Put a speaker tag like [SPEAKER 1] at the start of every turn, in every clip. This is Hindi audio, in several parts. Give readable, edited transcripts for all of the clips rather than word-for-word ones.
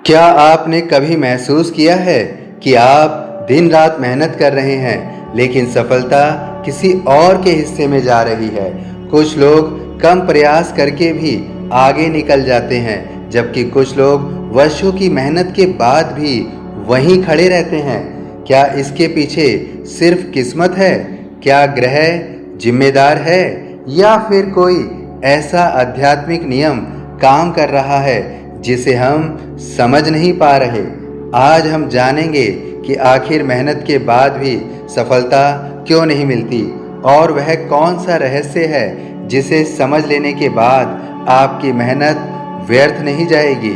[SPEAKER 1] क्या आपने कभी महसूस किया है कि आप दिन रात मेहनत कर रहे हैं लेकिन सफलता किसी और के हिस्से में जा रही है। कुछ लोग कम प्रयास करके भी आगे निकल जाते हैं, जबकि कुछ लोग वर्षों की मेहनत के बाद भी वहीं खड़े रहते हैं। क्या इसके पीछे सिर्फ किस्मत है? क्या ग्रह जिम्मेदार है, या फिर कोई ऐसा आध्यात्मिक नियम काम कर रहा है जिसे हम समझ नहीं पा रहे? आज हम जानेंगे कि आखिर मेहनत के बाद भी सफलता क्यों नहीं मिलती, और वह कौन सा रहस्य है जिसे समझ लेने के बाद आपकी मेहनत व्यर्थ नहीं जाएगी।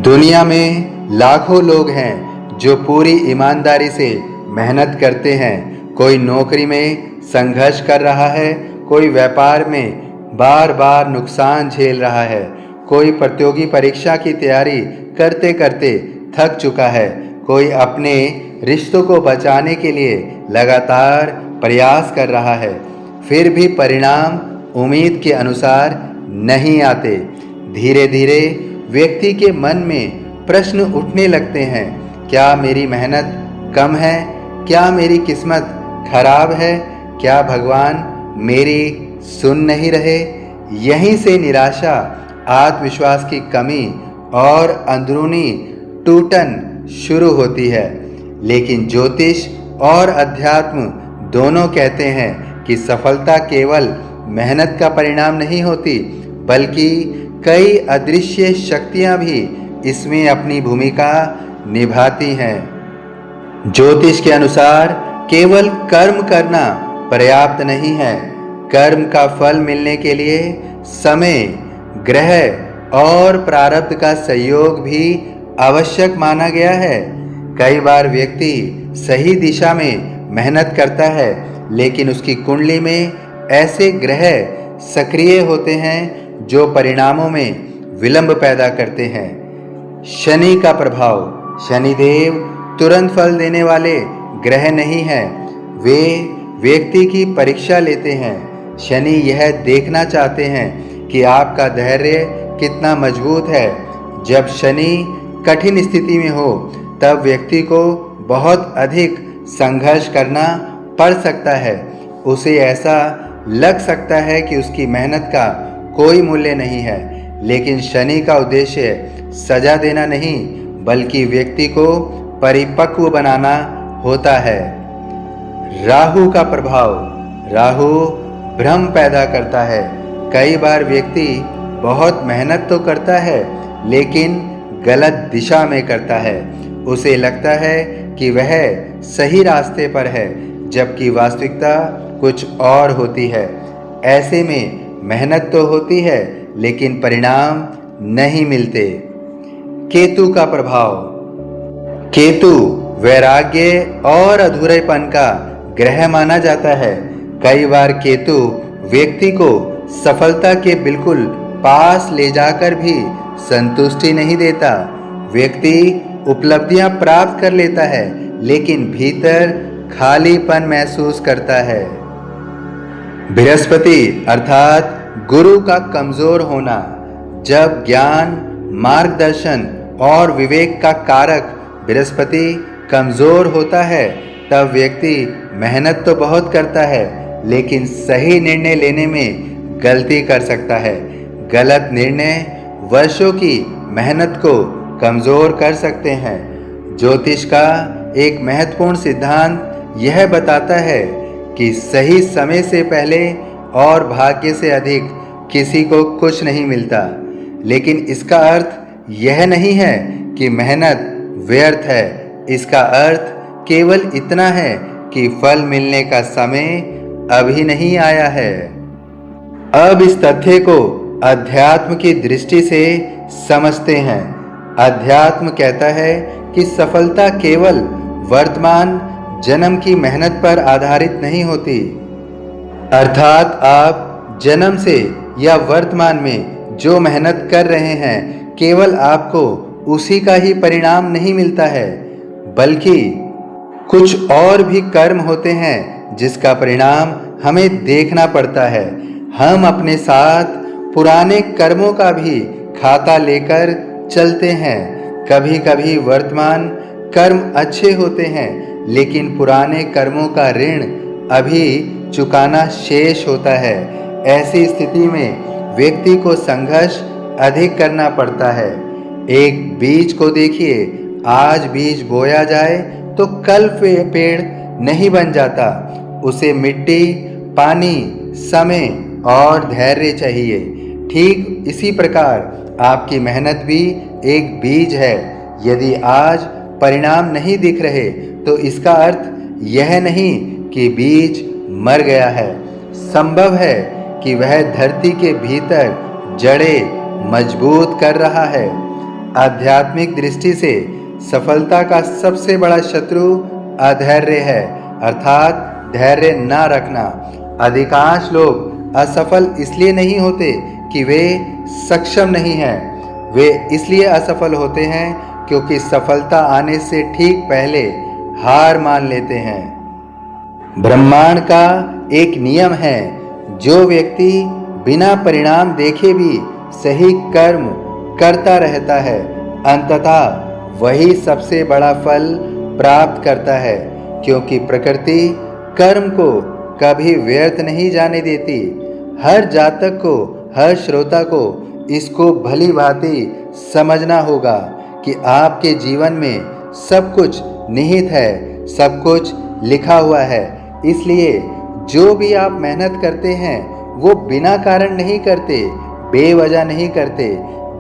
[SPEAKER 1] दुनिया में लाखों लोग हैं जो पूरी ईमानदारी से मेहनत करते हैं। कोई नौकरी में संघर्ष कर रहा है, कोई व्यापार में बार बार नुकसान झेल रहा है, कोई प्रतियोगी परीक्षा की तैयारी करते करते थक चुका है, कोई अपने रिश्तों को बचाने के लिए लगातार प्रयास कर रहा है। फिर भी परिणाम उम्मीद के अनुसार नहीं आते। धीरे धीरे व्यक्ति के मन में प्रश्न उठने लगते हैं, क्या मेरी मेहनत कम है? क्या मेरी किस्मत खराब है? क्या भगवान मेरी सुन नहीं रहे? यहीं से निराशा, आत्मविश्वास की कमी और अंदरूनी टूटन शुरू होती है। लेकिन ज्योतिष और अध्यात्म दोनों कहते हैं कि सफलता केवल मेहनत का परिणाम नहीं होती, बल्कि कई अदृश्य शक्तियां भी इसमें अपनी भूमिका निभाती हैं। ज्योतिष के अनुसार केवल कर्म करना पर्याप्त नहीं है। कर्म का फल मिलने के लिए समय, ग्रह और प्रारब्ध का सहयोग भी आवश्यक माना गया है। कई बार व्यक्ति सही दिशा में मेहनत करता है, लेकिन उसकी कुंडली में ऐसे ग्रह सक्रिय होते हैं जो परिणामों में विलंब पैदा करते हैं। शनि का प्रभाव। शनिदेव तुरंत फल देने वाले ग्रह नहीं हैं, वे व्यक्ति की परीक्षा लेते हैं। शनि यह देखना चाहते हैं कि आपका धैर्य कितना मजबूत है। जब शनि कठिन स्थिति में हो तब व्यक्ति को बहुत अधिक संघर्ष करना पड़ सकता है। उसे ऐसा लग सकता है कि उसकी मेहनत का कोई मूल्य नहीं है, लेकिन शनि का उद्देश्य सजा देना नहीं, बल्कि व्यक्ति को परिपक्व बनाना होता है। राहु का प्रभाव। राहु भ्रम पैदा करता है। कई बार व्यक्ति बहुत मेहनत तो करता है, लेकिन गलत दिशा में करता है। उसे लगता है कि वह सही रास्ते पर है, जबकि वास्तविकता कुछ और होती है। ऐसे में मेहनत तो होती है, लेकिन परिणाम नहीं मिलते। केतु का प्रभाव। केतु वैराग्य और अधूरेपन का ग्रह माना जाता है। कई बार केतु व्यक्ति को सफलता के बिल्कुल पास ले जाकर भी संतुष्टि नहीं देता। व्यक्ति उपलब्धियां प्राप्त कर लेता है, लेकिन भीतर खालीपन महसूस करता है। बृहस्पति अर्थात गुरु का कमजोर होना। जब ज्ञान, मार्गदर्शन और विवेक का कारक बृहस्पति कमजोर होता है, तब व्यक्ति मेहनत तो बहुत करता है, लेकिन सही निर्णय लेने में गलती कर सकता है। गलत निर्णय वर्षों की मेहनत को कमजोर कर सकते हैं। ज्योतिष का एक महत्वपूर्ण सिद्धांत यह बताता है कि सही समय से पहले और भाग्य से अधिक किसी को कुछ नहीं मिलता। लेकिन इसका अर्थ यह नहीं है कि मेहनत व्यर्थ है। इसका अर्थ केवल इतना है कि फल मिलने का समय अभी नहीं आया है। अब इस तथ्य को अध्यात्म की दृष्टि से समझते हैं। अध्यात्म कहता है कि सफलता केवल वर्तमान जन्म की मेहनत पर आधारित नहीं होती। अर्थात आप जन्म से या वर्तमान में जो मेहनत कर रहे हैं, केवल आपको उसी का ही परिणाम नहीं मिलता है, बल्कि कुछ और भी कर्म होते हैं जिसका परिणाम हमें देखना पड़ता है। हम अपने साथ पुराने कर्मों का भी खाता लेकर चलते हैं। कभी कभी वर्तमान कर्म अच्छे होते हैं, लेकिन पुराने कर्मों का ऋण अभी चुकाना शेष होता है। ऐसी स्थिति में व्यक्ति को संघर्ष अधिक करना पड़ता है। एक बीज को देखिए, आज बीज बोया जाए तो कल पेड़ नहीं बन जाता। उसे मिट्टी, पानी, समय और धैर्य चाहिए। ठीक इसी प्रकार आपकी मेहनत भी एक बीज है। यदि आज परिणाम नहीं दिख रहे तो इसका अर्थ यह नहीं कि बीज मर गया है। संभव है कि वह धरती के भीतर जड़ें मजबूत कर रहा है। आध्यात्मिक दृष्टि से सफलता का सबसे बड़ा शत्रु अधैर्य है, अर्थात धैर्य न रखना। अधिकांश लोग असफल इसलिए नहीं होते कि वे सक्षम नहीं हैं, वे इसलिए असफल होते हैं क्योंकि सफलता आने से ठीक पहले हार मान लेते हैं। ब्रह्मांड का एक नियम है, जो व्यक्ति बिना परिणाम देखे भी सही कर्म करता रहता है, अंततः वही सबसे बड़ा फल प्राप्त करता है। क्योंकि प्रकृति कर्म को कभी व्यर्थ नहीं जाने देती। हर जातक को, हर श्रोता को इसको भली भांति समझना होगा कि आपके जीवन में सब कुछ निहित है, सब कुछ लिखा हुआ है। इसलिए जो भी आप मेहनत करते हैं वो बिना कारण नहीं करते, बेवजह नहीं करते।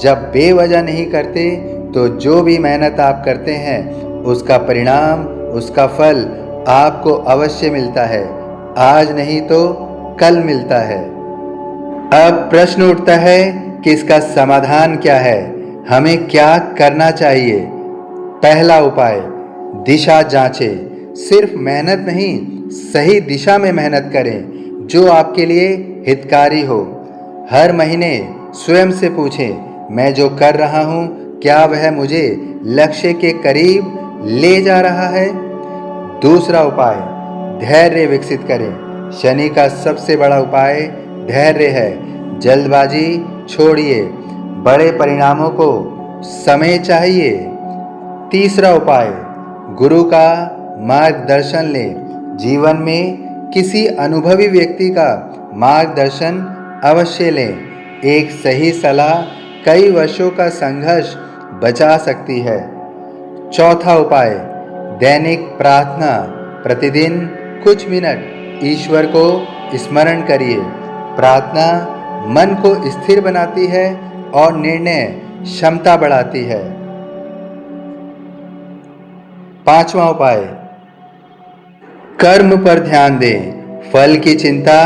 [SPEAKER 1] जब बेवजह नहीं करते तो जो भी मेहनत आप करते हैं उसका परिणाम, उसका फल आपको अवश्य मिलता है। आज नहीं तो कल मिलता है। अब प्रश्न उठता है कि इसका समाधान क्या है, हमें क्या करना चाहिए। पहला उपाय, दिशा जांचें। सिर्फ मेहनत नहीं, सही दिशा में मेहनत करें जो आपके लिए हितकारी हो। हर महीने स्वयं से पूछें, मैं जो कर रहा हूँ क्या वह मुझे लक्ष्य के करीब ले जा रहा है। दूसरा उपाय, धैर्य विकसित करें। शनि का सबसे बड़ा उपाय धैर्य है। जल्दबाजी छोड़िए, बड़े परिणामों को समय चाहिए। तीसरा उपाय, गुरु का मार्गदर्शन लें। जीवन में किसी अनुभवी व्यक्ति का मार्गदर्शन अवश्य लें। एक सही सलाह कई वर्षों का संघर्ष बचा सकती है। चौथा उपाय, दैनिक प्रार्थना। प्रतिदिन कुछ मिनट ईश्वर को स्मरण करिए। प्रार्थना मन को स्थिर बनाती है और निर्णय क्षमता बढ़ाती है। पांचवा उपाय, कर्म पर ध्यान दें, फल की चिंता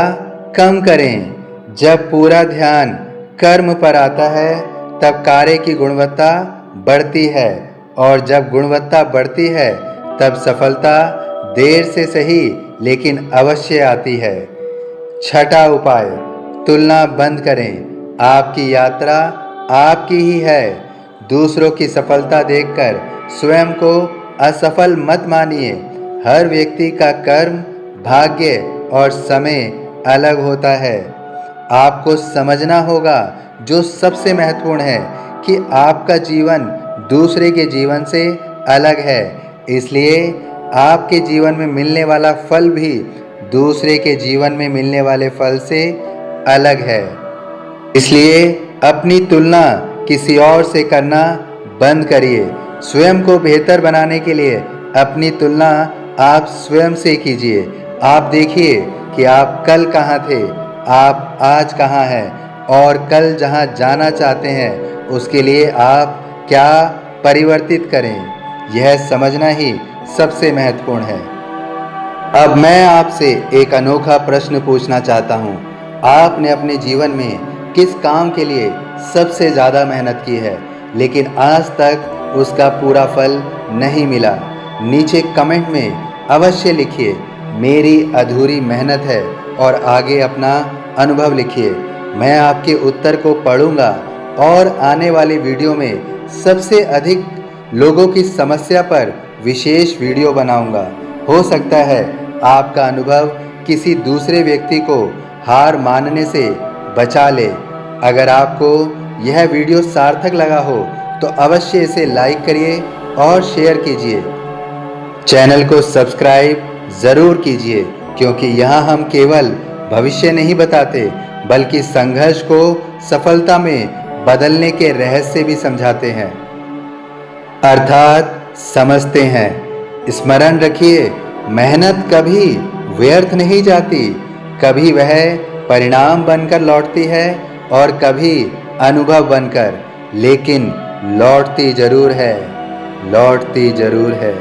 [SPEAKER 1] कम करें। जब पूरा ध्यान कर्म पर आता है तब कार्य की गुणवत्ता बढ़ती है, और जब गुणवत्ता बढ़ती है तब सफलता देर से सही लेकिन अवश्य आती है। छठा उपाय, तुलना बंद करें। आपकी यात्रा आपकी ही है। दूसरों की सफलता देखकर स्वयं को असफल मत मानिए। हर व्यक्ति का कर्म, भाग्य और समय अलग होता है। आपको समझना होगा जो सबसे महत्वपूर्ण है कि आपका जीवन दूसरे के जीवन से अलग है। इसलिए आपके जीवन में मिलने वाला फल भी दूसरे के जीवन में मिलने वाले फल से अलग है। इसलिए अपनी तुलना किसी और से करना बंद करिए। स्वयं को बेहतर बनाने के लिए अपनी तुलना आप स्वयं से कीजिए। आप देखिए कि आप कल कहाँ थे, आप आज कहाँ हैं, और कल जहाँ जाना चाहते हैं उसके लिए आप क्या परिवर्तित करें। यह समझना ही सबसे महत्वपूर्ण है। अब मैं आपसे एक अनोखा प्रश्न पूछना चाहता हूँ। आपने अपने जीवन में किस काम के लिए सबसे ज़्यादा मेहनत की है लेकिन आज तक उसका पूरा फल नहीं मिला? नीचे कमेंट में अवश्य लिखिए, मेरी अधूरी मेहनत है, और आगे अपना अनुभव लिखिए। मैं आपके उत्तर को पढ़ूंगा और आने वाली वीडियो में सबसे अधिक लोगों की समस्या पर विशेष वीडियो बनाऊंगा। हो सकता है आपका अनुभव किसी दूसरे व्यक्ति को हार मानने से बचा ले। अगर आपको यह वीडियो सार्थक लगा हो तो अवश्य इसे लाइक करिए और शेयर कीजिए। चैनल को सब्सक्राइब ज़रूर कीजिए, क्योंकि यहाँ हम केवल भविष्य नहीं बताते बल्कि संघर्ष को सफलता में बदलने के रहस्य भी समझाते हैं, अर्थात समझते हैं। स्मरण रखिए, मेहनत कभी व्यर्थ नहीं जाती, कभी वह परिणाम बनकर लौटती है और कभी अनुभव बनकर, लेकिन लौटती जरूर है, लौटती जरूर है।